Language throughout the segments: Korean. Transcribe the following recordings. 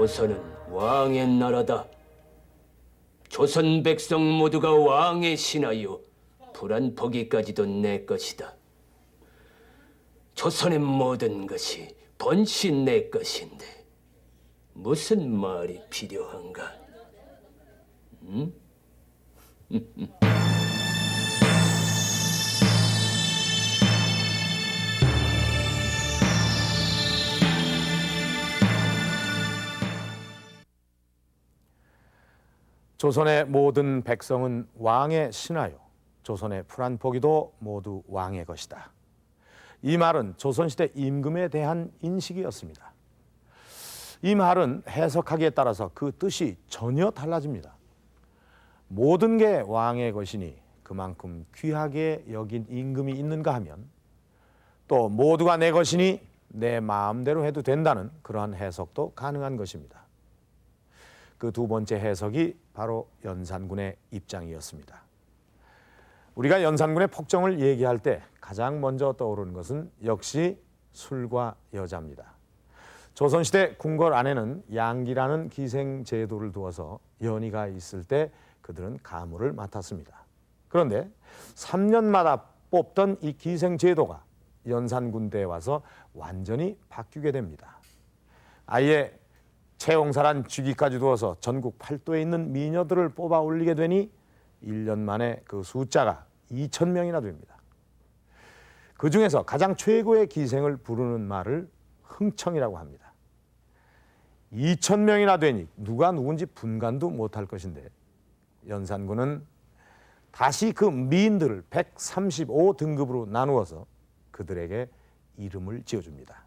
조선은 왕의 나라다. 조선 백성 모두가 왕의 신하여 불안포기까지도 내 것이다. 조선의 모든 것이 번시 내 것인데 무슨 말이 필요한가? 응? 조선의 모든 백성은 왕의 신하요 조선의 풀한포기도 모두 왕의 것이다. 이 말은 조선시대 임금에 대한 인식이었습니다. 이 말은 해석하기에 따라서 그 뜻이 전혀 달라집니다. 모든 게 왕의 것이니 그만큼 귀하게 여긴 임금이 있는가 하면 또 모두가 내 것이니 내 마음대로 해도 된다는 그러한 해석도 가능한 것입니다. 그 두 번째 해석이 바로 연산군의 입장이었습니다. 우리가 연산군의 폭정을 얘기할 때 가장 먼저 떠오르는 것은 역시 술과 여자입니다. 조선시대 궁궐 안에는 양기라는 기생제도를 두어서 연희가 있을 때 그들은 가무를 맡았습니다. 그런데 3년마다 뽑던 이 기생제도가 연산군 때에 와서 완전히 바뀌게 됩니다. 아예 채용사란 직위까지 두어서 전국 팔도에 있는 미녀들을 뽑아 올리게 되니 1년 만에 그 숫자가 2,000명이나 됩니다. 그 중에서 가장 최고의 기생을 부르는 말을 흥청이라고 합니다. 2,000명이나 되니 누가 누군지 분간도 못할 것인데 연산군은 다시 그 미인들을 135등급으로 나누어서 그들에게 이름을 지어줍니다.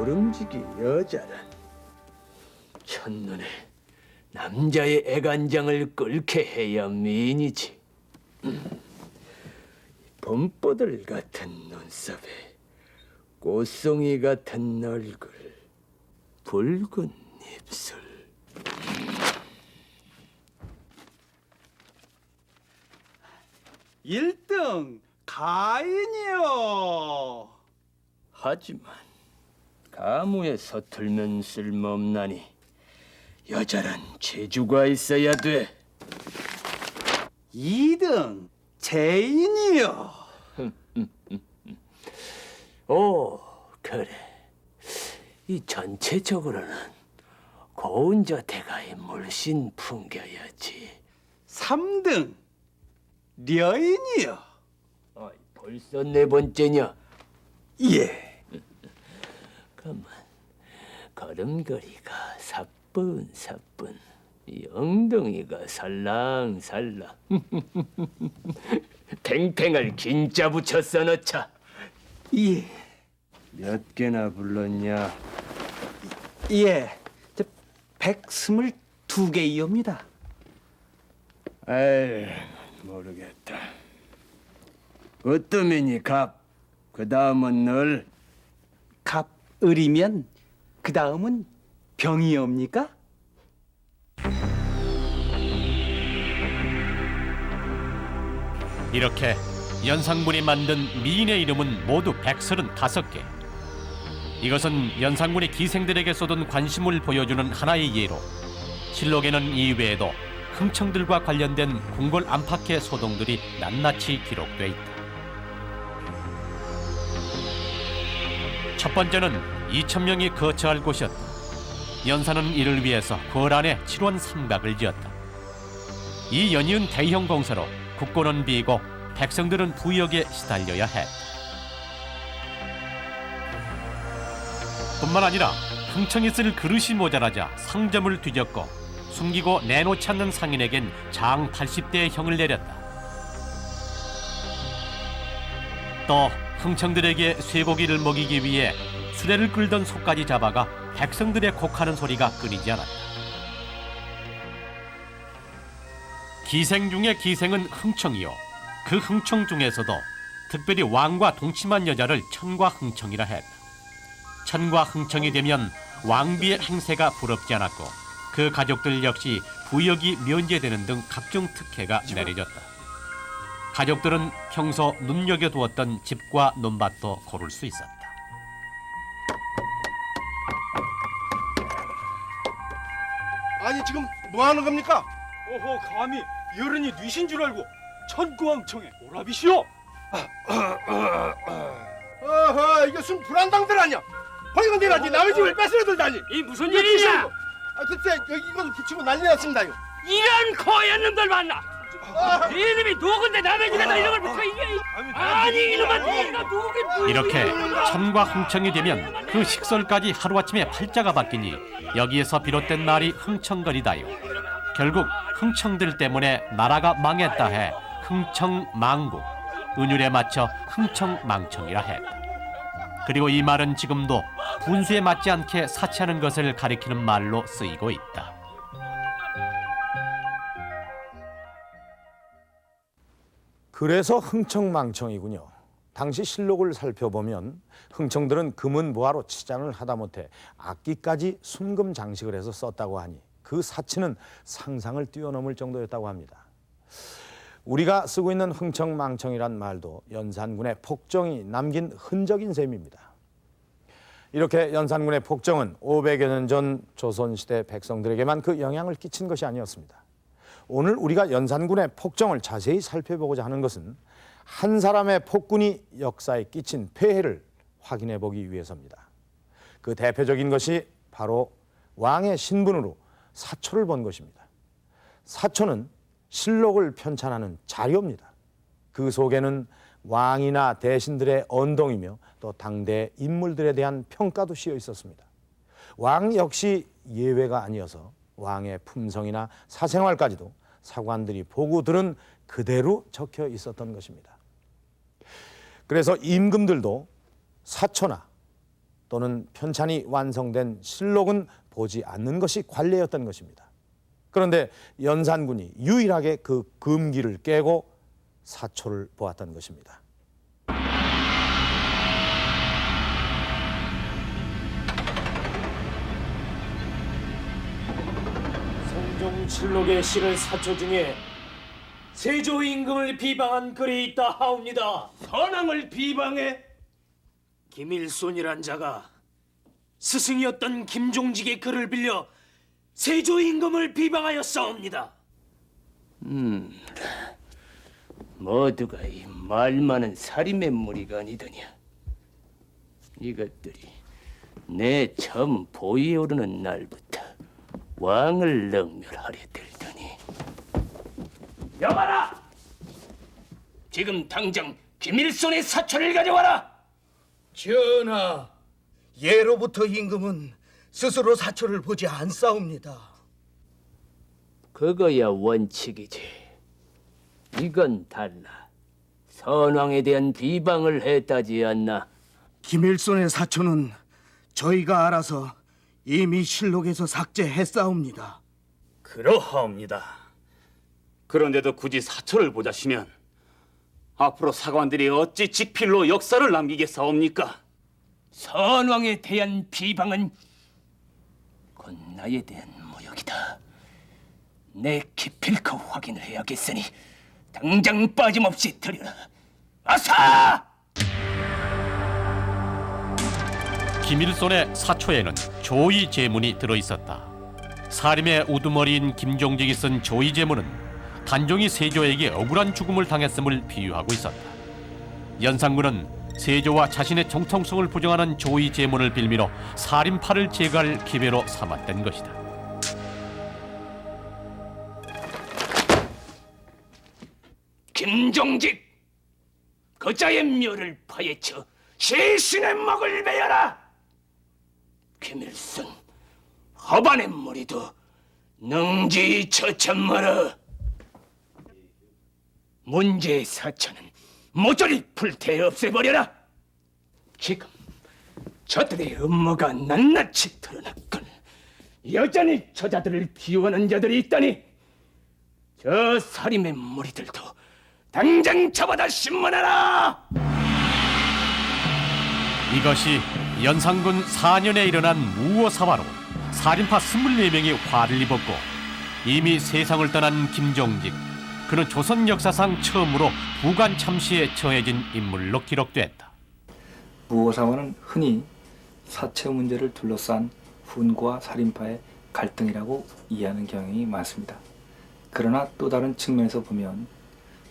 모름지기 여자란 첫눈에 남자의 애간장을 끓게 해야 미인이지. 봄보들 같은 눈썹에 꽃송이 같은 얼굴, 붉은 입술. 일등 가인이요. 하지만 가무에 서툴면 쓸모없나니 여자란 재주가 있어야 돼. 2등 제인이요. 오, 그래. 이 전체적으로는 고운 저태가에 물씬 풍겨야지. 3등 려인이요. 벌써 네 번째냐? 예. 가만, 걸음걸이가 사뿐사뿐, 이 엉덩이가 살랑살랑. 팽팽을 긴자 붙여 써놓자. 예. 몇 개나 불렀냐? 예. 122개이옵니다. 에이, 모르겠다. 어떠면이 갑, 그 다음은 널. 갑을이면 그 다음은 병이옵니까? 이렇게 연산군이 만든 미인의 이름은 모두 135개. 이것은 연산군이 기생들에게 쏟은 관심을 보여주는 하나의 예로 실록에는 이 외에도 흥청들과 관련된 궁궐 안팎의 소동들이 낱낱이 기록돼 있다. 첫 번째는 2,000명이 거처할 곳이었다. 연산은 이를 위해서 궐 안에 7원 삼각을 지었다. 이 연이은 대형 공사로 국고는 비고 백성들은 부역에 시달려야 했다. 뿐만 아니라 흥청이 쓸 그릇이 모자라자 상점을 뒤졌고 숨기고 내놓지 않는 상인에겐 장 80대의 형을 내렸다. 또 흥청들에게 쇠고기를 먹이기 위해 수레를 끌던 소까지 잡아가 백성들의 곡하는 소리가 끊이지 않았다. 기생 중의 기생은 흥청이요, 그 흥청 중에서도 특별히 왕과 동침한 여자를 천과 흥청이라 했다. 천과 흥청이 되면 왕비의 행세가 부럽지 않았고 그 가족들 역시 부역이 면제되는 등 각종 특혜가 내려졌다. 가족들은 평소 눈여겨두었던 집과 논밭도 고를 수 있었다. 아니 지금 뭐 하는 겁니까? 오호, 감히 여른이 뉘신 줄 알고 천구왕청에 오라비시오. 어허, 이게 순 불안당들 아니야? 허이건 내가지 남의 집을 뺏으려 들다니. 이 무슨 일이냐? 그때 이거 붙이고 난리 났습니다. 이거. 이런 거연 놈들 만나. 이놈이 누군데 남의 집에다 이런 걸 붙여 이게? 아니 이놈아, 네가 누구긴 이렇게 천과 흥청이 되면 그 식솔까지 하루아침에 팔자가 바뀌니 여기에서 비롯된 말이 흥청거리다요. 결국 흥청들 때문에 나라가 망했다 해 흥청망국, 은율에 맞춰 흥청망청이라 했다. 그리고 이 말은 지금도 분수에 맞지 않게 사치하는 것을 가리키는 말로 쓰이고 있다. 그래서 흥청망청이군요. 당시 실록을 살펴보면 흥청들은 금은 무화로 치장을 하다못해 악기까지 순금 장식을 해서 썼다고 하니 그 사치는 상상을 뛰어넘을 정도였다고 합니다. 우리가 쓰고 있는 흥청망청이란 말도 연산군의 폭정이 남긴 흔적인 셈입니다. 이렇게 연산군의 폭정은 500여 년 전 조선시대 백성들에게만 그 영향을 끼친 것이 아니었습니다. 오늘 우리가 연산군의 폭정을 자세히 살펴보고자 하는 것은 한 사람의 폭군이 역사에 끼친 폐해를 확인해 보기 위해서입니다. 그 대표적인 것이 바로 왕의 신분으로 사초를 본 것입니다. 사초는 실록을 편찬하는 자료입니다. 그 속에는 왕이나 대신들의 언동이며 또 당대 인물들에 대한 평가도 씌어 있었습니다. 왕 역시 예외가 아니어서 왕의 품성이나 사생활까지도 사관들이 보고 들은 그대로 적혀 있었던 것입니다. 그래서 임금들도 사초나 또는 편찬이 완성된 실록은 보지 않는 것이 관례였던 것입니다. 그런데 연산군이 유일하게 그 금기를 깨고 사초를 보았던 것입니다. 성종실록의 실을 사초 중에 세조 임금을 비방한 글이 있다 하옵니다. 선왕을 비방해? 김일손이란 자가 스승이었던 김종직의 글을 빌려 세조 임금을 비방하였사옵니다. 모두가 이 말 많은 살인의 무리가 아니더냐. 이것들이 내 처음 보위에 오르는 날부터 왕을 능멸하려 들더니. 여봐라! 지금 당장 김일손의 사초를 가져와라! 전하, 예로부터 임금은 스스로 사초를 보지 않사옵니다. 그거야 원칙이지. 이건 달라. 선왕에 대한 비방을 했다지 않나? 김일손의 사초는 저희가 알아서 이미 실록에서 삭제했사옵니다. 그러하옵니다. 그런데도 굳이 사초를 보자시면 앞으로 사관들이 어찌 직필로 역사를 남기겠사옵니까? 선왕에 대한 비방은 곧 나에 대한 모욕이다. 내 기필코 확인을 해야겠으니 당장 빠짐없이 들여라. 어서! 김일손의 사초에는 조의 제문이 들어있었다. 사림의 우두머리인 김종직이 쓴 조의 제문은 단종이 세조에게 억울한 죽음을 당했음을 비유하고 있었다. 연산군은 세조와 자신의 정통성을 부정하는 조의 제문을 빌미로 살인파를 제거할 기회로 삼았던 것이다. 김종직, 그자의 묘를 파헤쳐 시신의 목을 베어라. 김일손, 허반의 무리도 능지 처참하라. 문제의 사천은 모조리 불태 없애버려라. 지금 저들의 음모가 낱낱이 드러났건 여전히 저자들을 비호하는 자들이 있다니 저 살인의 무리들도 당장 잡아다 신문하라. 이것이 연산군 4년에 일어난 무오사화로 살인파 24명이 화를 입었고 이미 세상을 떠난 김종직, 그는 조선 역사상 처음으로 부관 참시에 처해진 인물로 기록됐다. 무오사화는 흔히 사체 문제를 둘러싼 훈과 살인파의 갈등이라고 이해하는 경향이 많습니다. 그러나 또 다른 측면에서 보면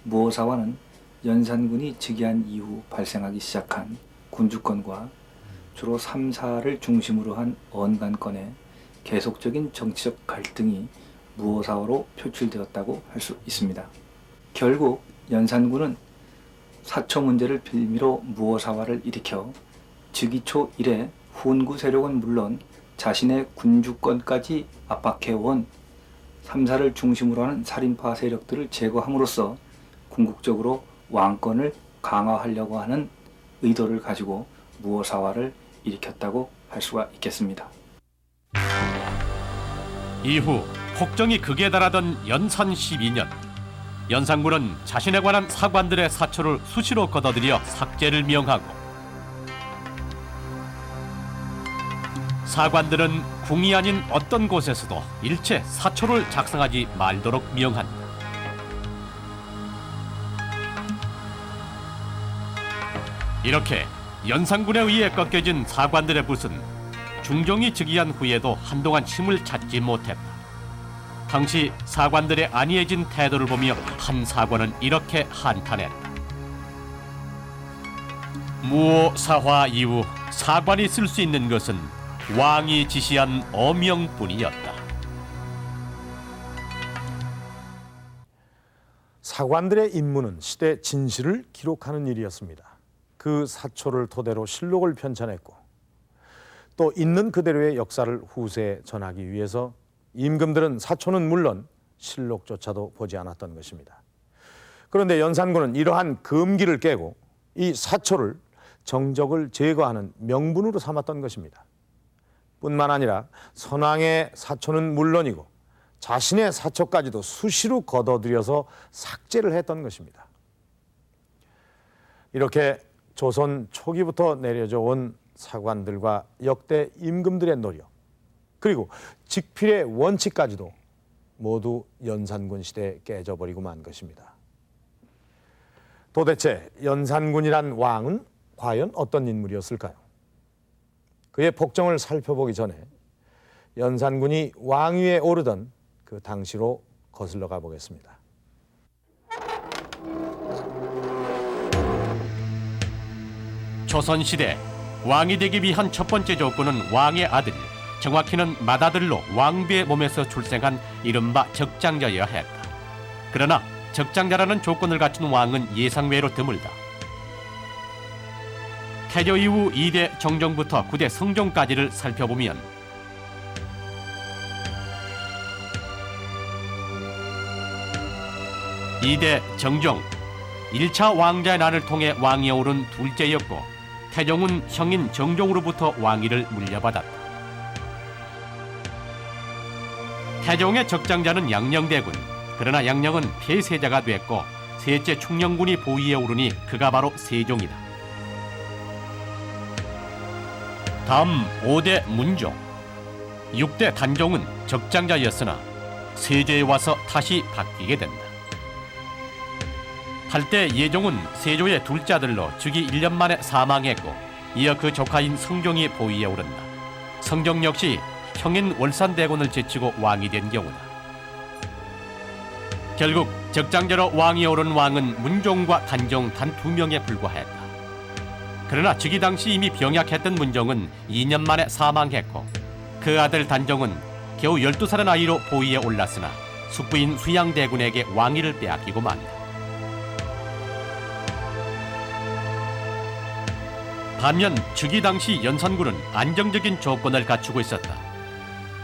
무오사화는 연산군이 즉위한 이후 발생하기 시작한 군주권과 주로 3, 4를 중심으로 한 언간권의 계속적인 정치적 갈등이 무오사화로 표출되었다고 할 수 있습니다. 결국 연산군은 사초 문제를 빌미로 무오사화를 일으켜 즉위 초 이래 훈구 세력은 물론 자신의 군주권까지 압박해온 3, 4를 중심으로 하는 살인파 세력들을 제거함으로써 궁극적으로 왕권을 강화하려고 하는 의도를 가지고 무오사화를 일으켰다고 할 수가 있겠습니다. 이후 폭정이 극에 달하던 연산 12년, 연산군은 자신에 관한 사관들의 사초를 수시로 걷어들여 삭제를 명하고, 사관들은 궁이 아닌 어떤 곳에서도 일체 사초를 작성하지 말도록 명한다. 이렇게 연산군에 의해 꺾여진 사관들의 붓은 중종이 즉위한 후에도 한동안 힘을 찾지 못했다. 당시 사관들의 안이해진 태도를 보며 한 사관은 이렇게 한탄했다. 무오사화 이후 사관이 쓸 수 있는 것은 왕이 지시한 어명뿐이었다. 사관들의 임무는 시대 진실을 기록하는 일이었습니다. 그 사초를 토대로 실록을 편찬했고 또 있는 그대로의 역사를 후세에 전하기 위해서 임금들은 사초는 물론 실록조차도 보지 않았던 것입니다. 그런데 연산군은 이러한 금기를 깨고 이 사초를 정적을 제거하는 명분으로 삼았던 것입니다. 뿐만 아니라 선왕의 사초는 물론이고 자신의 사초까지도 수시로 걷어들여서 삭제를 했던 것입니다. 이렇게 조선 초기부터 내려져 온 사관들과 역대 임금들의 노력, 그리고 직필의 원칙까지도 모두 연산군 시대에 깨져버리고 만 것입니다. 도대체 연산군이란 왕은 과연 어떤 인물이었을까요? 그의 복정을 살펴보기 전에 연산군이 왕위에 오르던 그 당시로 거슬러 가보겠습니다. 조선시대 왕이 되기 위한 첫 번째 조건은 왕의 아들, 정확히는 맏아들로 왕비의 몸에서 출생한 이른바 적장자여야 했다. 그러나 적장자라는 조건을 갖춘 왕은 예상외로 드물다. 태조 이후 2대 정종부터 9대 성종까지를 살펴보면 (2대) 정종, 1차 왕자의 난을 통해 왕위에 오른 둘째였고 태종은 형인 정종으로부터 왕위를 물려받았다. 태종의 적장자는 양녕대군, 그러나 양녕은 폐세자가 됐고 셋째 충녕군이 보위에 오르니 그가 바로 세종이다. 다음 5대 문종, 6대 단종은 적장자였으나 세조에 와서 다시 바뀌게 된다. 8대 예종은 세조의 둘째 아들로 즉위 1년 만에 사망했고 이어 그 조카인 성종이 보위에 오른다. 성종 역시 형인 월산대군을 제치고 왕이 된 경우다. 결국 적장자로 왕위에 오른 왕은 문종과 단종 단 2명에 불과했다. 그러나 즉위 당시 이미 병약했던 문종은 2년 만에 사망했고 그 아들 단종은 겨우 12살의 나이로 보위에 올랐으나 숙부인 수양대군에게 왕위를 빼앗기고 만다. 반면 즉위 당시 연산군은 안정적인 조건을 갖추고 있었다.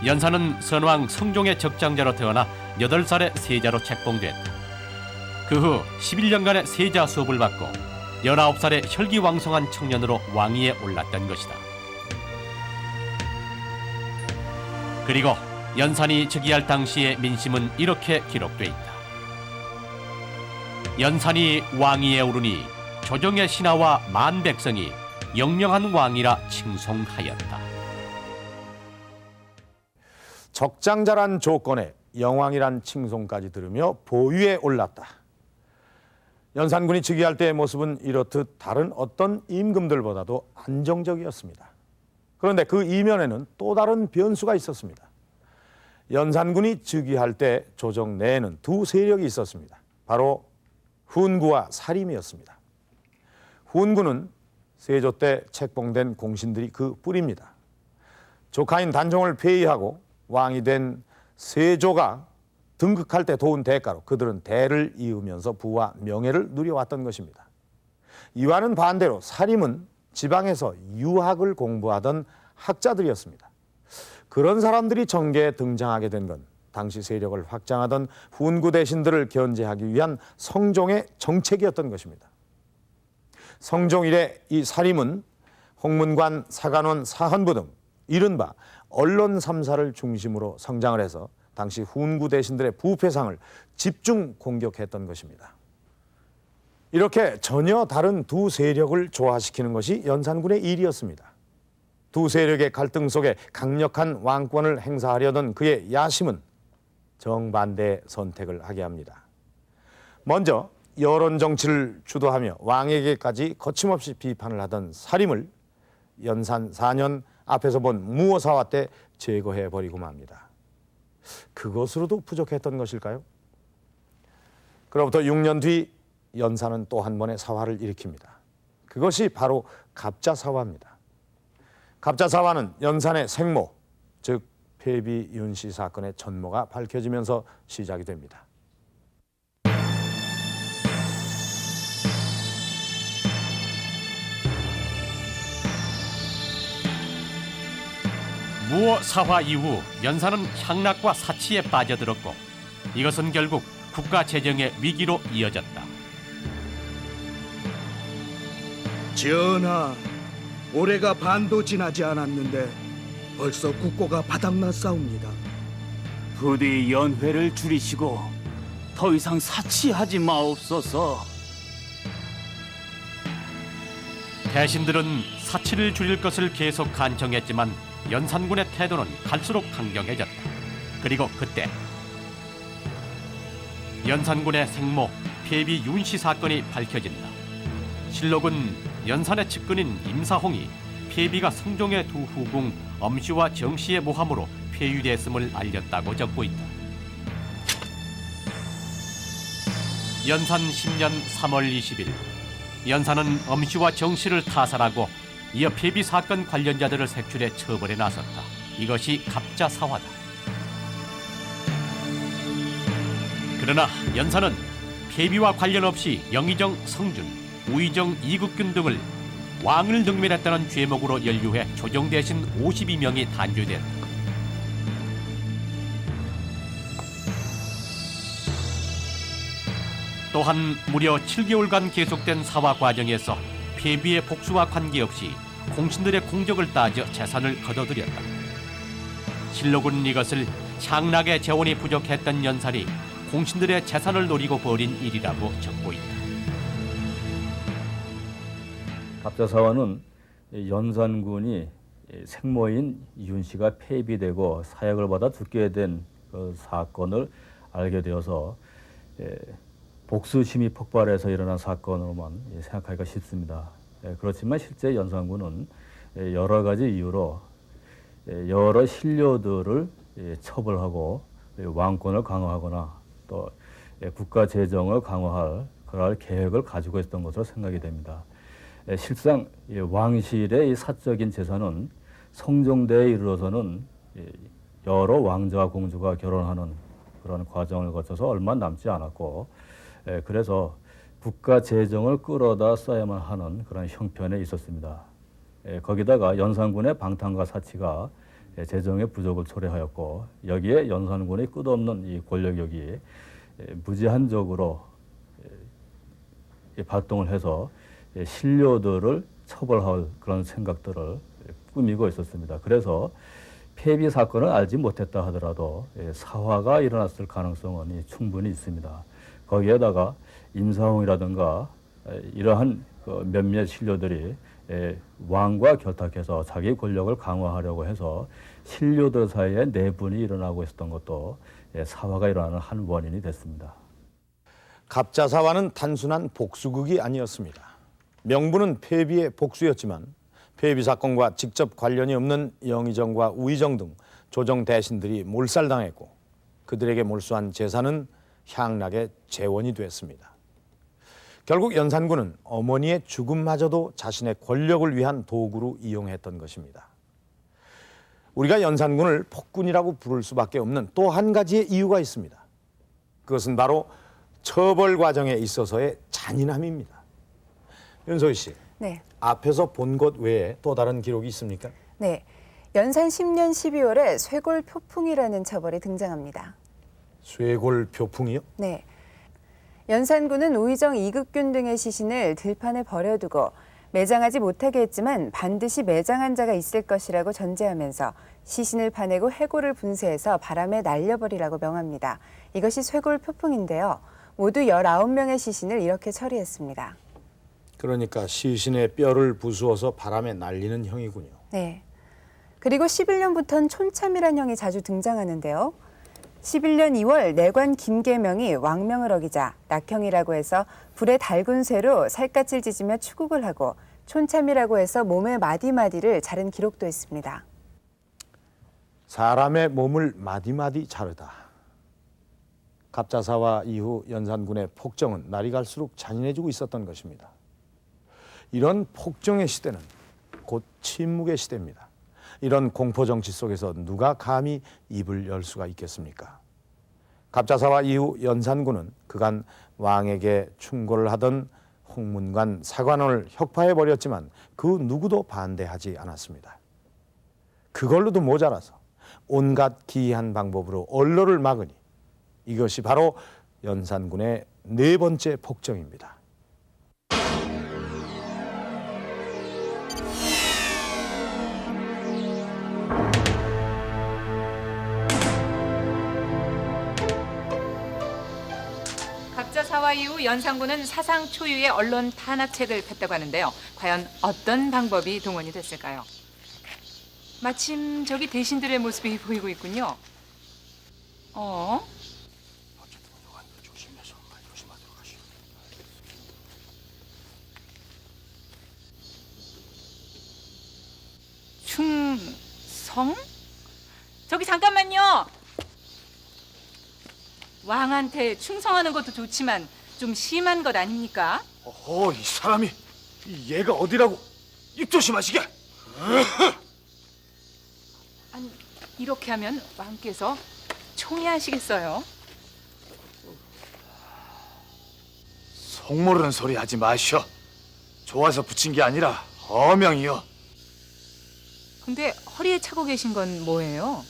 연산은 선왕 성종의 적장자로 태어나 8살의 세자로 책봉됐다. 그 후 11년간의 세자 수업을 받고 19살의 혈기왕성한 청년으로 왕위에 올랐던 것이다. 그리고 연산이 즉위할 당시의 민심은 이렇게 기록돼 있다. 연산이 왕위에 오르니 조정의 신하와 만 백성이 영명한 왕이라 칭송하였다. 적장자란 조건에 영왕이란 칭송까지 들으며 보위에 올랐다. 연산군이 즉위할 때의 모습은 이렇듯 다른 어떤 임금들보다도 안정적이었습니다. 그런데 그 이면에는 또 다른 변수가 있었습니다. 연산군이 즉위할 때 조정 내에는 두 세력이 있었습니다. 바로 훈구와 사림이었습니다. 훈구는 세조 때 책봉된 공신들이 그 뿌리입니다. 조카인 단종을 폐위하고 왕이 된 세조가 등극할 때 도운 대가로 그들은 대를 이으면서 부와 명예를 누려왔던 것입니다. 이와는 반대로 사림은 지방에서 유학을 공부하던 학자들이었습니다. 그런 사람들이 정계에 등장하게 된 건 당시 세력을 확장하던 훈구 대신들을 견제하기 위한 성종의 정책이었던 것입니다. 성종 이래 이 사림은 홍문관, 사간원, 사헌부 등 이른바 언론 3사를 중심으로 성장을 해서 당시 훈구 대신들의 부패상을 집중 공격했던 것입니다. 이렇게 전혀 다른 두 세력을 조화시키는 것이 연산군의 일이었습니다. 두 세력의 갈등 속에 강력한 왕권을 행사하려던 그의 야심은 정반대의 선택을 하게 합니다. 먼저 여론 정치를 주도하며 왕에게까지 거침없이 비판을 하던 사림을 연산 4년 앞에서 본 무오사화 때 제거해버리고 맙니다. 그것으로도 부족했던 것일까요? 그로부터 6년 뒤 연산은 또 한 번의 사화를 일으킵니다. 그것이 바로 갑자사화입니다. 갑자사화는 연산의 생모, 즉 폐비 윤씨 사건의 전모가 밝혀지면서 시작이 됩니다. 무오 사화 이후 연산은 향락과 사치에 빠져들었고 이것은 결국 국가 재정의 위기로 이어졌다. 전하, 올해가 반도 지나지 않았는데 벌써 국고가 바닥났사옵니다. 부디 연회를 줄이시고 더 이상 사치하지 마옵소서. 대신들은 사치를 줄일 것을 계속 간청했지만 연산군의 태도는 갈수록 강경해졌다. 그리고 그때 연산군의 생모 폐비 윤씨 사건이 밝혀진다. 실록은 연산의 측근인 임사홍이 폐비가 성종의 두 후궁 엄씨와 정씨의 모함으로 폐위됐음을 알렸다고 적고 있다. 연산 10년 3월 20일 연산은 엄씨와 정씨를 타살하고 이어 폐비 사건 관련자들을 색출해 처벌에 나섰다. 이것이 갑자사화다. 그러나 연산은 폐비와 관련 없이 영의정 성준, 우의정 이국균 등을 왕을 능멸했다는 죄목으로 연루해 조정 대신 52명이 단죄됐다. 또한 무려 7개월간 계속된 사화 과정에서 폐비의 복수와 관계없이 공신들의 공적을 따져 재산을 거둬들였다. 실록은 이것을 향락의 재원이 부족했던 연산이 공신들의 재산을 노리고 벌인 일이라고 적고 있다. 갑자사화는 연산군이 생모인 윤씨가 폐비되고 사역을 받아 죽게 된 그 사건을 알게 되어서 복수심이 폭발해서 일어난 사건으로만 생각하기가 쉽습니다. 그렇지만 실제 연산군은 여러 가지 이유로 여러 신료들을 처벌하고 왕권을 강화하거나 또 국가 재정을 강화할 그럴 계획을 가지고 있었던 것으로 생각이 됩니다. 실상 왕실의 사적인 재산은 성종대에 이르러서는 여러 왕자와 공주가 결혼하는 그런 과정을 거쳐서 얼마 남지 않았고 그래서 국가 재정을 끌어다 써야만 하는 그런 형편에 있었습니다. 거기다가 연산군의 방탕과 사치가 재정의 부족을 초래하였고 여기에 연산군의 끝없는 이 권력욕이 무제한적으로 발동을 해서 신료들을 처벌할 그런 생각들을 꾸미고 있었습니다. 그래서 폐비 사건을 알지 못했다 하더라도 사화가 일어났을 가능성은 충분히 있습니다. 거기에다가 임사홍이라든가 이러한 몇몇 신료들이 왕과 결탁해서 자기 권력을 강화하려고 해서 신료들 사이에 내분이 일어나고 있었던 것도 사화가 일어나는 한 원인이 됐습니다. 갑자사화는 단순한 복수극이 아니었습니다. 명분은 폐비의 복수였지만 폐비 사건과 직접 관련이 없는 영의정과 우의정 등 조정 대신들이 몰살당했고 그들에게 몰수한 재산은 향락의 재원이 됐습니다. 결국 연산군은 어머니의 죽음마저도 자신의 권력을 위한 도구로 이용했던 것입니다. 우리가 연산군을 폭군이라고 부를 수밖에 없는 또 한 가지의 이유가 있습니다. 그것은 바로 처벌 과정에 있어서의 잔인함입니다. 윤소희 씨, 네. 앞에서 본 것 외에 또 다른 기록이 있습니까? 네. 연산 10년 12월에 쇄골 표풍이라는 처벌이 등장합니다. 쇄골 표풍이요? 네. 연산군은 우의정 이극균 등의 시신을 들판에 버려두고 매장하지 못하게 했지만 반드시 매장한 자가 있을 것이라고 전제하면서 시신을 파내고 해골을 분쇄해서 바람에 날려버리라고 명합니다. 이것이 쇄골 표풍인데요. 모두 19명의 시신을 이렇게 처리했습니다. 그러니까 시신의 뼈를 부수어서 바람에 날리는 형이군요. 네. 그리고 11년부터는 촌참이란 형이 자주 등장하는데요. 11년 2월 내관 김계명이 왕명을 어기자 낙형이라고 해서 불에 달군 쇠로 살갗을 찢으며 추국을 하고 촌참이라고 해서 몸의 마디마디를 자른 기록도 있습니다. 사람의 몸을 마디마디 자르다. 갑자사화 이후 연산군의 폭정은 날이 갈수록 잔인해지고 있었던 것입니다. 이런 폭정의 시대는 곧 침묵의 시대입니다. 이런 공포정치 속에서 누가 감히 입을 열 수가 있겠습니까? 갑자사화 이후 연산군은 그간 왕에게 충고를 하던 홍문관 사관원을 혁파해버렸지만 그 누구도 반대하지 않았습니다. 그걸로도 모자라서 온갖 기이한 방법으로 언로를 막으니 이것이 바로 연산군의 네 번째 폭정입니다. 갑자사화 이후 연산군은 사상 초유의 언론 탄압책을 폈다고 하는데요. 과연 어떤 방법이 동원이 됐을까요? 마침 저기 대신들의 모습이 보이고 있군요. 충성? 저기 잠깐만요. 왕한테 충성하는 것도 좋지만 좀 심한 것 아닙니까? 이 사람이 얘가 어디라고 입 조심하시게. 아니, 이렇게 하면 왕께서 총애하시겠어요? 속모르는 소리 하지 마시오. 좋아서 붙인 게 아니라 어명이요. 근데 허리에 차고 계신 건 뭐예요?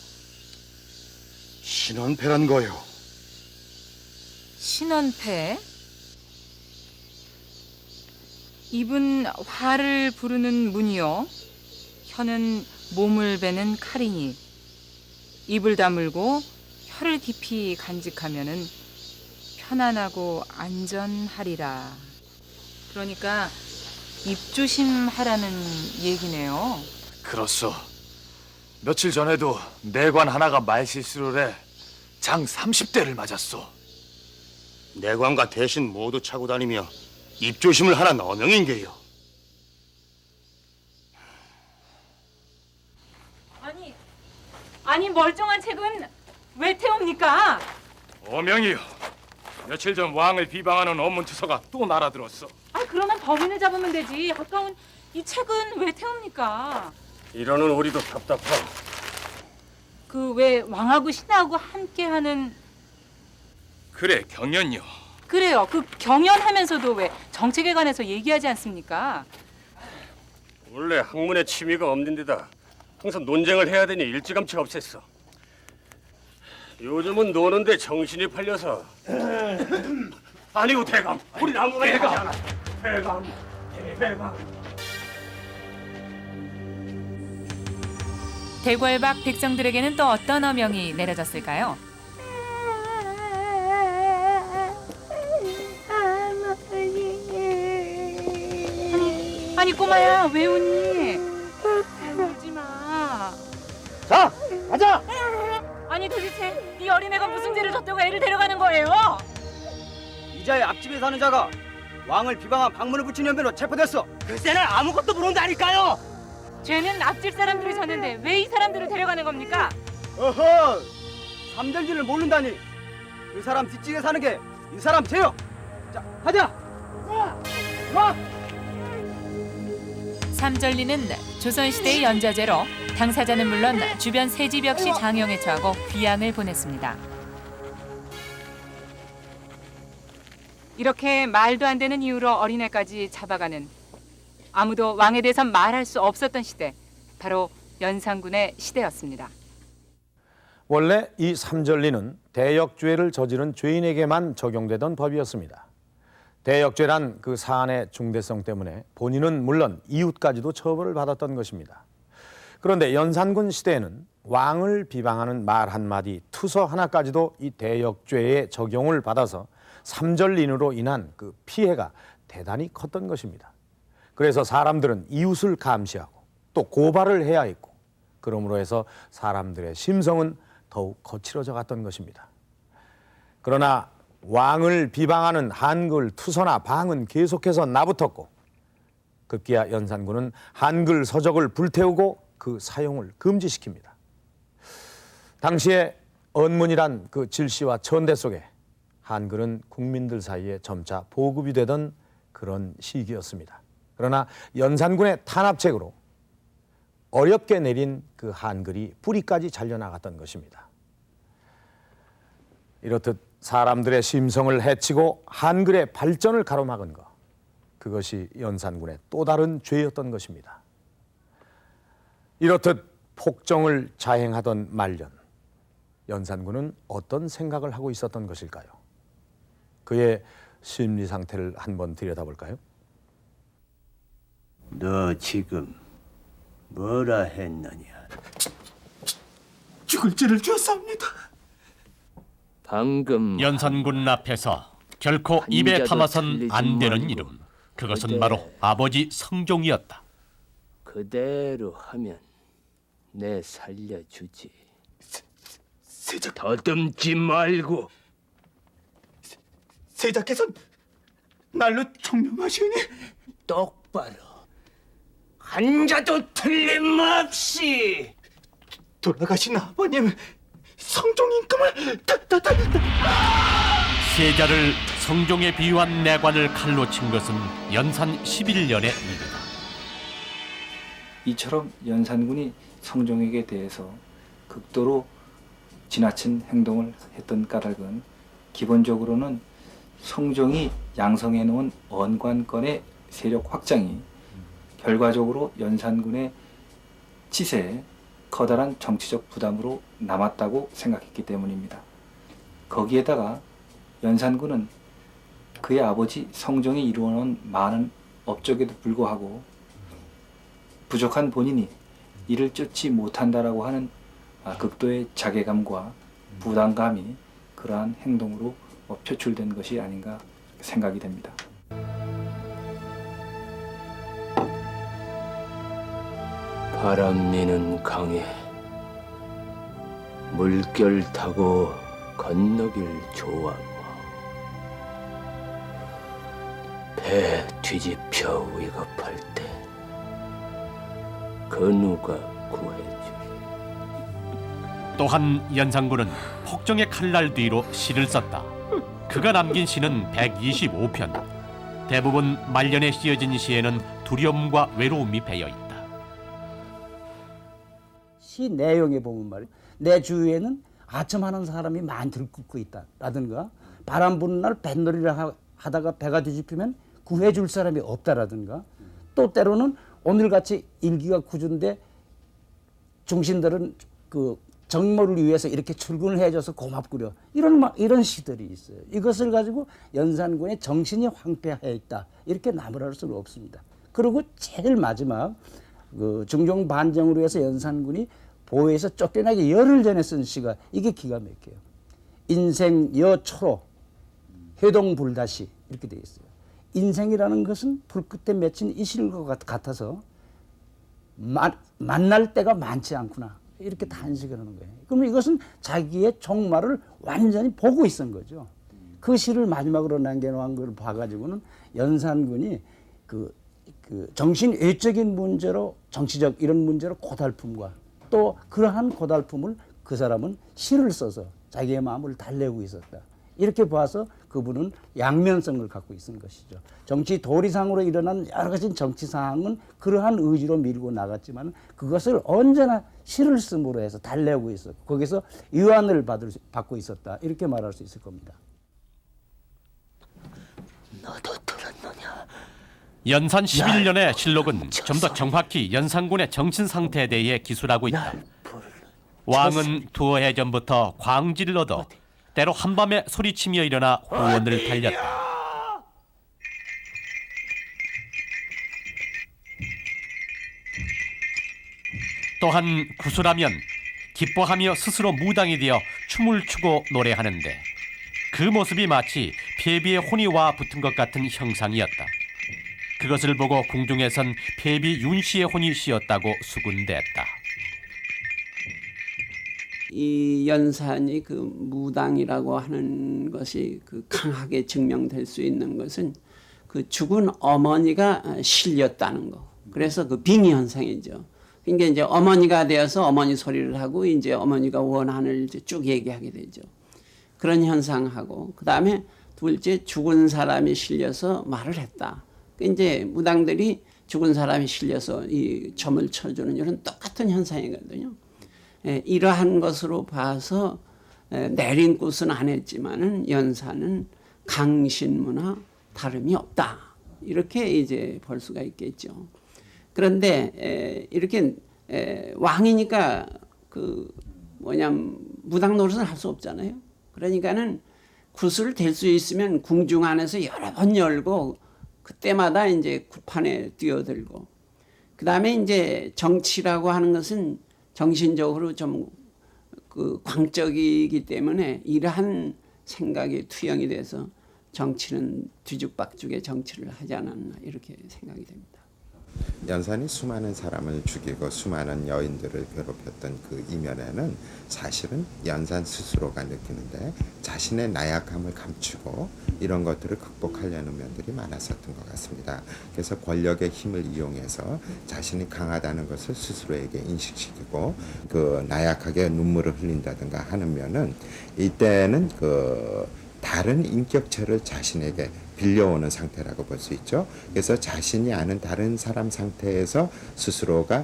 신원패란 거요. 신원패? 입은 화를 부르는 문이요. 혀는 몸을 베는 칼이니 입을 다물고 혀를 깊이 간직하면은 편안하고 안전하리라. 그러니까 입조심하라는 얘기네요. 그렇소. 며칠 전에도 내관 하나가 말실수를 해 장 30대를 맞았소. 내관과 대신 모두 차고 다니며 입조심을 하란 어명인 게요. 아니 멀쩡한 책은 왜 태웁니까? 어명이요. 며칠 전 왕을 비방하는 언문투서가 또 날아들었어. 그러면 범인을 잡으면 되지. 아까운 이 책은 왜 태웁니까? 이러는 우리도 답답하. 그 왜 왕하고 신하고 함께하는 그래, 경연요. 그래요. 그 경연하면서도 왜 정책에 관해서 얘기하지 않습니까? 원래 학문에 취미가 없는 데다 항상 논쟁을 해야 되니 일찌감치가 없앴어. 요즘은 노는데 정신이 팔려서. 아니고 대감, 우리 나무가 대감. 대궐박 백성들에게는 또 어떤 어명이 내려졌을까요? 아니 꼬마야 왜 웃니? 울지 마. 자, 가자. 아니 도대체 이 어린 자네네가 무슨 죄를 졌다고 애를 데려가는 거예요? 이자의 앞집에 사는 자가 왕을 비방한 방문을 붙인 혐의로 체포됐어. 글쎄는 아무것도 모른다니까요. 죄는 앞집 사람들이 졌는데 왜 이 사람들을 데려가는 겁니까? 어허! 삼전지를 모른다니. 그 사람 뒷집에 사는 게 이 사람 죄요. 자, 하자. 와! 삼전리는 조선시대의 연자제로 당사자는 물론 주변 세집 역시 장형에 처하고 귀양을 보냈습니다. 이렇게 말도 안 되는 이유로 어린애까지 잡아가는 아무도 왕에 대해서 말할 수 없었던 시대, 바로 연산군의 시대였습니다. 원래 이 삼전리는 대역죄를 저지른 죄인에게만 적용되던 법이었습니다. 대역죄란 그 사안의 중대성 때문에 본인은 물론 이웃까지도 처벌을 받았던 것입니다. 그런데 연산군 시대에는 왕을 비방하는 말 한마디, 투서 하나까지도 이 대역죄의 적용을 받아서 삼전린으로 인한 그 피해가 대단히 컸던 것입니다. 그래서 사람들은 이웃을 감시하고 또 고발을 해야 했고, 그러므로 해서 사람들의 심성은 더욱 거칠어져 갔던 것입니다. 그러나 왕을 비방하는 한글 투서나 방은 계속해서 나붙었고, 급기야 연산군은 한글 서적을 불태우고 그 사용을 금지시킵니다. 당시에 언문이란 그 질시와 천대 속에 한글은 국민들 사이에 점차 보급이 되던 그런 시기였습니다. 그러나 연산군의 탄압책으로 어렵게 내린 그 한글이 뿌리까지 잘려나갔던 것입니다. 이렇듯 사람들의 심성을 해치고 한글의 발전을 가로막은 것, 그것이 연산군의 또 다른 죄였던 것입니다. 이렇듯 폭정을 자행하던 말년, 연산군은 어떤 생각을 하고 있었던 것일까요? 그의 심리 상태를 한번 들여다볼까요? 너 지금 뭐라 했느냐? 죽을 죄를 지었사옵니다. 방금 연산군 앞에서 결코 입에 한자도 담아선 틀리지 안 되는 말고 이름, 그것은 그대. 바로 아버지 성종이었다. 그대로 하면 내 살려주지. 세작 더듬지 말고. 세자께서는 날로 총명하시니 똑바로 한자도 틀림없이. 돌아가신 아버님 성종 임금을 세자를 성종에 비유한 내관을 칼로 친 것은 연산 11년의 일이다. 이처럼 연산군이 성종에게 대해서 극도로 지나친 행동을 했던 까닭은 기본적으로는 성종이 양성해 놓은 언관권의 세력 확장이 결과적으로 연산군의 치세에 커다란 정치적 부담으로 남았다고 생각했기 때문입니다. 거기에다가 연산군은 그의 아버지 성종이 이루어놓은 많은 업적에도 불구하고 부족한 본인이 이를 쫓지 못한다라고 하는 극도의 자괴감과 부담감이 그러한 행동으로 표출된 것이 아닌가 생각이 됩니다. 바람미는 강에 물결 타고 건너길 좋아하고 배 뒤집혀 위급할 때 그 누가 구해주리. 또한 연산군은 폭정의 칼날 뒤로 시를 썼다. 그가 남긴 시는 125편. 대부분 말년에 쓰여진 시에는 두려움과 외로움이 배어있다. 시 내용에 보면 말이야, 내 주위에는 아첨하는 사람이 많이 들끓고 있다라든가, 바람 부는 날 뱃놀이를 하다가 배가 뒤집히면 구해줄 사람이 없다라든가, 또 때로는 오늘같이 일기가 궂은데 중신들은 그 정모를 위해서 이렇게 출근을 해줘서 고맙구려, 이런 시들이 있어요. 이것을 가지고 연산군의 정신이 황폐해 있다, 이렇게 나무랄 수는 없습니다. 그리고 제일 마지막 그 중종 반정으로 해서 연산군이 보에서 쫓겨나기 열흘 전에 쓴 시가 이게 기가 막혀요. 인생 여초로 회동불다시, 이렇게 되어 있어요. 인생이라는 것은 불끝에 맺힌 이실과 같아서 만날 때가 많지 않구나, 이렇게 탄식을 하는 거예요. 그러면 이것은 자기의 종말을 완전히 보고 있었던 거죠. 그 시를 마지막으로 남겨놓은 걸 봐가지고는 연산군이 그 정신 외적인 문제로 정치적 이런 문제로 고달픔과 또 그러한 고달픔을 그 사람은 시를 써서 자기의 마음을 달래고 있었다. 이렇게 봐서 그분은 양면성을 갖고 있는 것이죠. 정치 도리상으로 일어난 여러 가지 정치 상황은 그러한 의지로 밀고 나갔지만 그것을 언제나 시를 쓰므로 해서 달래고 있었고 거기서 위안을 받고 있었다. 이렇게 말할 수 있을 겁니다. 너도 들었느냐? 연산 11년의 실록은 좀 더 정확히 연산군의 정신 상태에 대해 기술하고 있다. 왕은 두어 해 전부터 광지를 얻어 때로 한밤에 소리치며 일어나 호원을 달렸다. 또한 구수라면 기뻐하며 스스로 무당이 되어 춤을 추고 노래하는데 그 모습이 마치 폐비의 혼이 와 붙은 것 같은 형상이었다. 그것을 보고 궁중에선 폐비 윤씨의 혼이 씌었다고 수군댔다. 이 연산이 그 무당이라고 하는 것이 그 강하게 증명될 수 있는 것은 그 죽은 어머니가 실렸다는 거. 그래서 그 빙의 현상이죠. 그러니까 이제 어머니가 되어서 어머니 소리를 하고 이제 어머니가 원한을 이제 쭉 얘기하게 되죠. 그런 현상하고 그 다음에 둘째 죽은 사람이 실려서 말을 했다. 이제 무당들이 죽은 사람이 실려서 이 점을 쳐주는 이런 똑같은 현상이거든요. 이러한 것으로 봐서 내린 꽃은 안 했지만은 연산은 강신무나 다름이 없다. 이렇게 이제 볼 수가 있겠죠. 그런데 이렇게 왕이니까 그 무당 노릇을 할 수 없잖아요. 그러니까는 구슬을 댈 수 있으면 궁중 안에서 여러 번 열고 그때마다 이제 구판에 뛰어들고 그 다음에 이제 정치라고 하는 것은 정신적으로 좀 그 광적이기 때문에 이러한 생각이 투영이 돼서 정치는 뒤죽박죽의 정치를 하지 않았나 이렇게 생각이 됩니다. 연산이 수많은 사람을 죽이고 수많은 여인들을 괴롭혔던 그 이면에는 사실은 연산 스스로가 느끼는데 자신의 나약함을 감추고 이런 것들을 극복하려는 면들이 많았었던 것 같습니다. 그래서 권력의 힘을 이용해서 자신이 강하다는 것을 스스로에게 인식시키고 그 나약하게 눈물을 흘린다든가 하는 면은 이때는 그 다른 인격체를 자신에게 빌려오는 상태라고 볼 수 있죠. 그래서 자신이 아는 다른 사람 상태에서 스스로가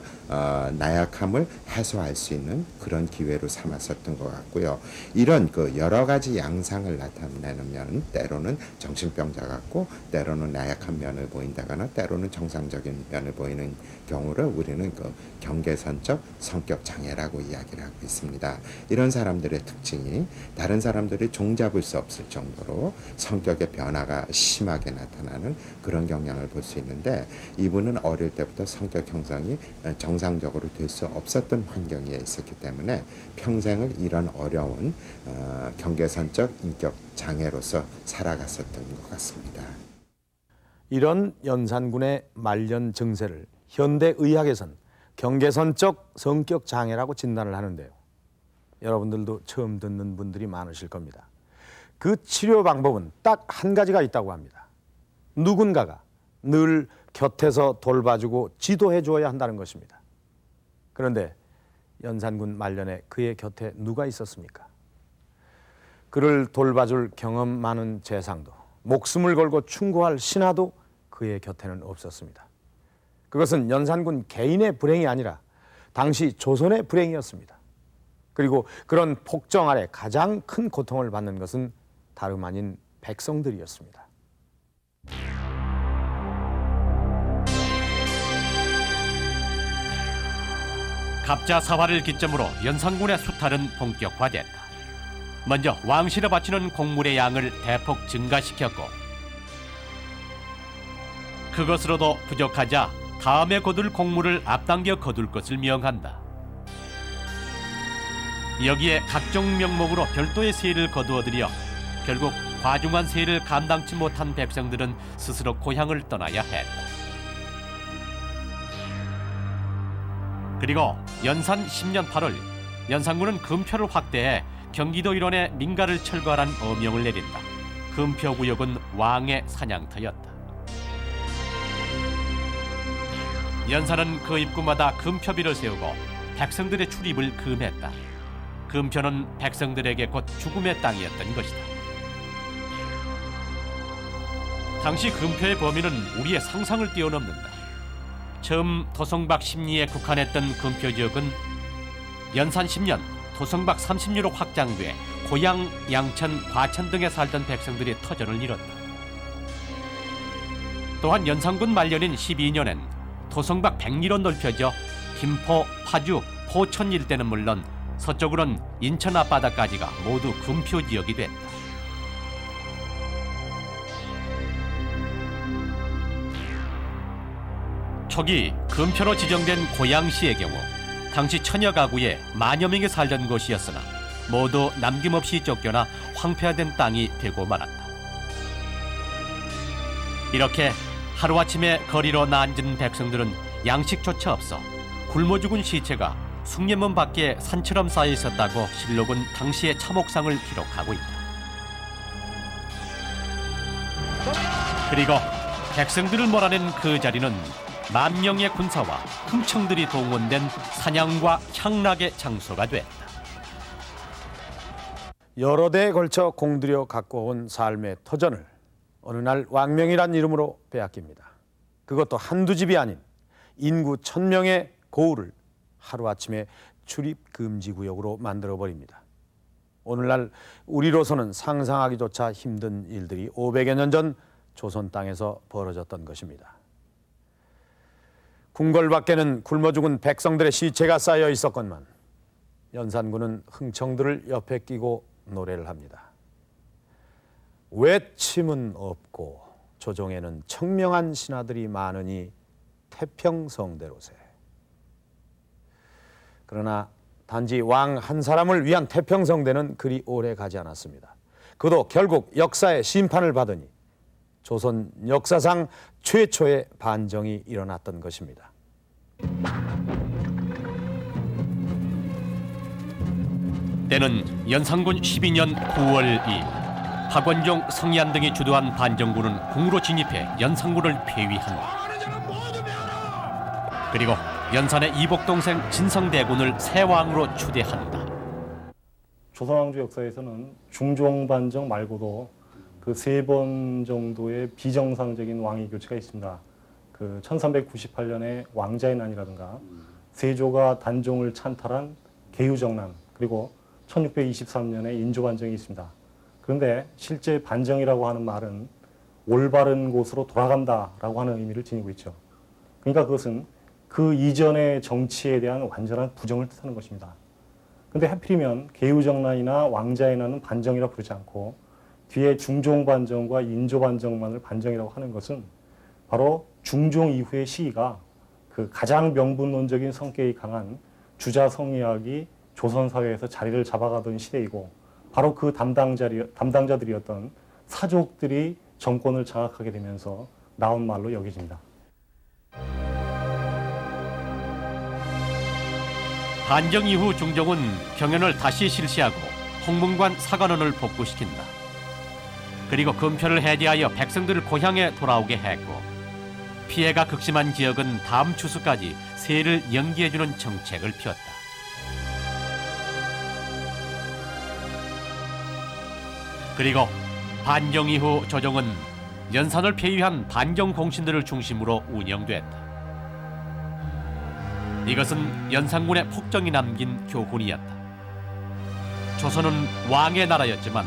나약함을 해소할 수 있는 그런 기회로 삼았었던 것 같고요. 이런 그 여러 가지 양상을 나타내는 면은 때로는 정신병자 같고 때로는 나약한 면을 보인다거나 때로는 정상적인 면을 보이는 경우를 우리는 그 경계선적 성격 장애라고 이야기를 하고 있습니다. 이런 사람들의 특징이 다른 사람들이 종잡을 수 없을 정도로 성격의 변화가 심하게 나타나는 그런 경향을 볼 수 있는데 이분은 어릴 때부터 성격 형성이 정상적으로 될 수 없었던 환경에 있었기 때문에 평생을 이런 어려운 경계선적 인격 장애로서 살아갔었던 것 같습니다. 이런 연산군의 말년 증세를 현대 의학에선 경계선적 성격 장애라고 진단을 하는데요. 여러분들도 처음 듣는 분들이 많으실 겁니다. 그 치료 방법은 딱 한 가지가 있다고 합니다. 누군가가 늘 곁에서 돌봐주고 지도해 주어야 한다는 것입니다. 그런데 연산군 말년에 그의 곁에 누가 있었습니까? 그를 돌봐줄 경험 많은 재상도 목숨을 걸고 충고할 신하도 그의 곁에는 없었습니다. 그것은 연산군 개인의 불행이 아니라 당시 조선의 불행이었습니다. 그리고 그런 폭정 아래 가장 큰 고통을 받는 것은 다름 아닌 백성들이었습니다. 갑자사화를 기점으로 연산군의 수탈은 본격화됐다. 먼저 왕실에 바치는 곡물의 양을 대폭 증가시켰고 그것으로도 부족하자 다음에 거둘 곡물을 앞당겨 거둘 것을 명한다. 여기에 각종 명목으로 별도의 세를 거두어들여 결국 과중한 세를 감당치 못한 백성들은 스스로 고향을 떠나야 했다. 그리고 연산 10년 8월 연산군은 금표를 확대해 경기도 일원에 민가를 철거하라는 어명을 내린다. 금표구역은 왕의 사냥터였다. 연산은 그 입구마다 금표비를 세우고 백성들의 출입을 금했다. 금표는 백성들에게 곧 죽음의 땅이었던 것이다. 당시 금표의 범위는 우리의 상상을 뛰어넘는다. 처음 토성박 10리에 국한했던 금표 지역은 연산 10년, 토성박 30리로 확장돼 고양, 양천, 과천 등에 살던 백성들이 터전을 이뤘다. 또한 연산군 말년인 12년엔 토성박 100리로 넓혀져 김포, 파주, 포천 일대는 물론 서쪽으로는 인천 앞바다까지가 모두 금표 지역이 됐다. 초기 금표로 지정된 고양시의 경우 당시 천여 가구에 만여 명이 살던 곳이었으나 모두 남김없이 쫓겨나 황폐화된 땅이 되고 말았다. 이렇게 하루아침에 거리로 나앉은 백성들은 양식조차 없어 굶어 죽은 시체가 숭례문 밖에 산처럼 쌓여 있었다고 실록은 당시의 참혹상을 기록하고 있다. 그리고 백성들을 몰아낸 그 자리는 만명의 군사와 흥청들이 동원된 사냥과 향락의 장소가 됐다. 여러 대에 걸쳐 공들여 갖고 온 삶의 터전을 어느 날 왕명이란 이름으로 빼앗깁니다. 그것도 한두 집이 아닌 인구 1000명의 고을을 하루아침에 출입금지구역으로 만들어버립니다. 오늘날 우리로서는 상상하기조차 힘든 일들이 500여 년 전 조선 땅에서 벌어졌던 것입니다. 궁궐 밖에는 굶어 죽은 백성들의 시체가 쌓여 있었건만 연산군은 흥청들을 옆에 끼고 노래를 합니다. 외침은 없고 조정에는 청명한 신하들이 많으니 태평성대로세. 그러나 단지 왕 한 사람을 위한 태평성대는 그리 오래 가지 않았습니다. 그도 결국 역사의 심판을 받으니 조선 역사상 최초의 반정이 일어났던 것입니다. 때는 연산군 12년 9월 2일 박원종, 성희안 등이 주도한 반정군은 궁으로 진입해 연산군을 폐위한다. 그리고 연산의 이복 동생 진성대군을 새 왕으로 추대한다. 조선왕조 역사에서는 중종반정 말고도 그 3번 정도의 비정상적인 왕위 교체가 있습니다. 그 1398년에 왕자의 난이라든가 세조가 단종을 찬탈한 계유정난, 그리고 1623년에 인조반정이 있습니다. 그런데 실제 반정이라고 하는 말은 올바른 곳으로 돌아간다라고 하는 의미를 지니고 있죠. 그러니까 그것은 그 이전의 정치에 대한 완전한 부정을 뜻하는 것입니다. 근데 하필이면 계유정난이나 왕자의 난은 반정이라 부르지 않고 뒤에 중종반정과 인조반정만을 반정이라고 하는 것은 바로 중종 이후의 시기가 그 가장 명분론적인 성격이 강한 주자성리학이 조선 사회에서 자리를 잡아가던 시대이고, 바로 그 담당자들이었던 사족들이 정권을 장악하게 되면서 나온 말로 여겨집니다. 반정 이후 중종은 경연을 다시 실시하고 홍문관 사관원을 복구시킨다. 그리고 금표를 해제하여 백성들을 고향에 돌아오게 했고, 피해가 극심한 지역은 다음 추수까지 세를 연기해주는 정책을 폈다. 그리고 반정 이후 조정은 연산을 폐위한 반정 공신들을 중심으로 운영됐다. 이것은 연산군의 폭정이 남긴 교훈이었다. 조선은 왕의 나라였지만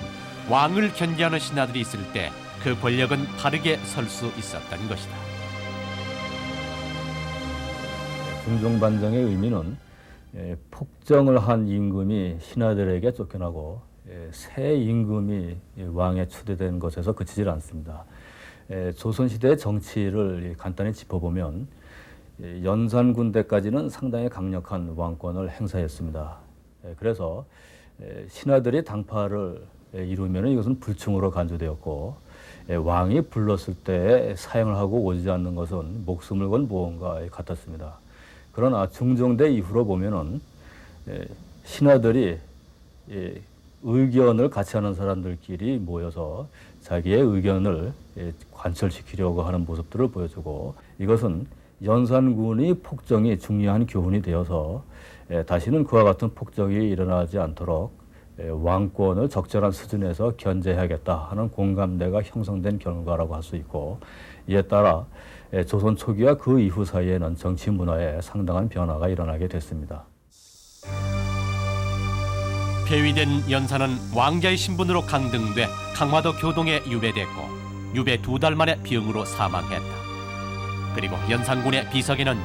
왕을 견제하는 신하들이 있을 때 그 권력은 바르게 설 수 있었던 것이다. 중종반정의 의미는 폭정을 한 임금이 신하들에게 쫓겨나고 새 임금이 왕에 추대된 것에서 그치질 않습니다. 조선시대의 정치를 간단히 짚어보면 연산군 때까지는 상당히 강력한 왕권을 행사했습니다. 그래서 신하들이 당파를 이루면 이것은 불충으로 간주되었고, 왕이 불렀을 때 사형을 하고 오지 않는 것은 목숨을 건 무언가 같았습니다. 그러나 중종대 이후로 보면은 신하들이 의견을 같이 하는 사람들끼리 모여서 자기의 의견을 관철시키려고 하는 모습들을 보여주고, 이것은 연산군이 폭정이 중요한 교훈이 되어서 다시는 그와 같은 폭정이 일어나지 않도록 왕권을 적절한 수준에서 견제해야겠다 하는 공감대가 형성된 결과라고 할 수 있고, 이에 따라 조선 초기와 그 이후 사이에는 정치 문화에 상당한 변화가 일어나게 됐습니다. 폐위된 연산은 왕자의 신분으로 강등돼 강화도 교동에 유배됐고, 유배 2달 만에 병으로 사망했다. 그리고 연산군의 비석에는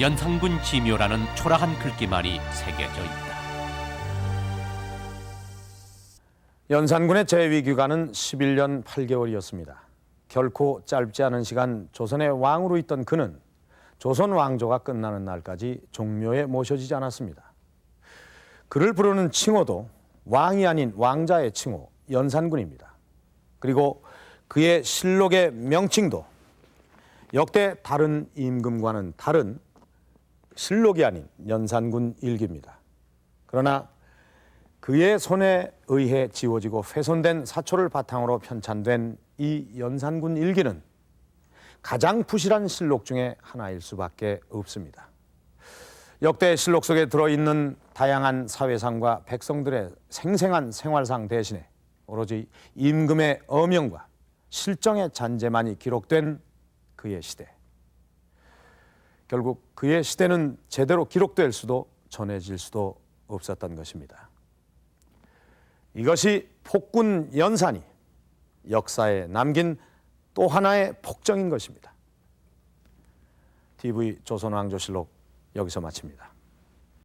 연산군 지묘라는 초라한 글귀말이 새겨져 있다. 연산군의 재위 기간은 11년 8개월이었습니다. 결코 짧지 않은 시간 조선의 왕으로 있던 그는 조선 왕조가 끝나는 날까지 종묘에 모셔지지 않았습니다. 그를 부르는 칭호도 왕이 아닌 왕자의 칭호, 연산군입니다. 그리고 그의 실록의 명칭도 역대 다른 임금과는 다른 실록이 아닌 연산군 일기입니다. 그러나 그의 손에 의해 지워지고 훼손된 사초를 바탕으로 편찬된 이 연산군 일기는 가장 부실한 실록 중에 하나일 수밖에 없습니다. 역대 실록 속에 들어있는 다양한 사회상과 백성들의 생생한 생활상 대신에 오로지 임금의 어명과 실정의 잔재만이 기록된 그의 시대. 결국 그의 시대는 제대로 기록될 수도 전해질 수도 없었던 것입니다. 이것이 폭군 연산이 역사에 남긴 또 하나의 폭정인 것입니다. TV 조선왕조실록 여기서 마칩니다.